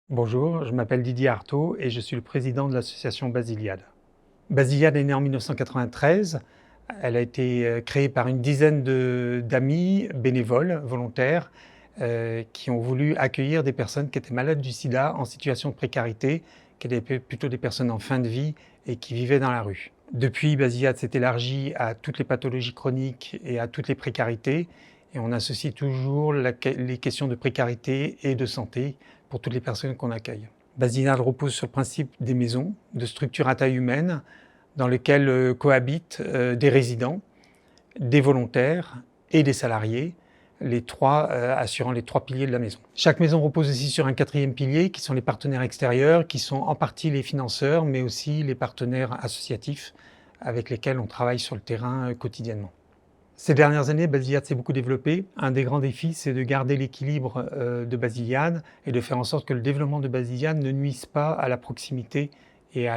Bonjour, je m'appelle Didier Artaud et je suis le président de l'association Basiliade. Basiliade est née en 1993. Elle a été créée par une dizaine d'amis bénévoles, volontaires, qui ont voulu accueillir des personnes qui étaient malades du sida en situation de précarité, qui étaient plutôt des personnes en fin de vie et qui vivaient dans la rue. Depuis, Basiliade s'est élargie à toutes les pathologies chroniques et à toutes les précarités. Et on associe toujours les questions de précarité et de santé pour toutes les personnes qu'on accueille. Basiliade repose sur le principe des maisons, de structures à taille humaine, dans lesquelles cohabitent des résidents, des volontaires et des salariés, les trois assurant les trois piliers de la maison. Chaque maison repose aussi sur un quatrième pilier, qui sont les partenaires extérieurs, qui sont en partie les financeurs, mais aussi les partenaires associatifs avec lesquels on travaille sur le terrain quotidiennement. Ces dernières années, Basiliade s'est beaucoup développée. Un des grands défis, c'est de garder l'équilibre de Basiliade et de faire en sorte que le développement de Basiliade ne nuise pas à la proximité et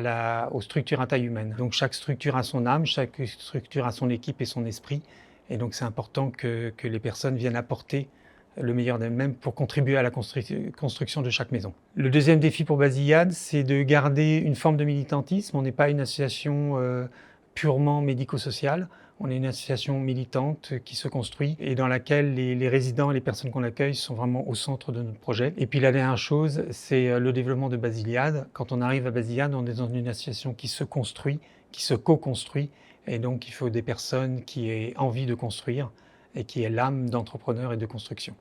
aux structures à taille humaine. Donc chaque structure a son âme, chaque structure a son équipe et son esprit. Et donc c'est important que les personnes viennent apporter le meilleur d'elles-mêmes pour contribuer à la construction de chaque maison. Le deuxième défi pour Basiliade, c'est de garder une forme de militantisme. On n'est pas une association purement médico-sociale. On est une association militante qui se construit et dans laquelle les résidents et les personnes qu'on accueille sont vraiment au centre de notre projet. Et puis la dernière chose, c'est le développement de Basiliade. Quand on arrive à Basiliade, on est dans une association qui se construit, qui se co-construit. Et donc il faut des personnes qui aient envie de construire et qui aient l'âme d'entrepreneur et de construction.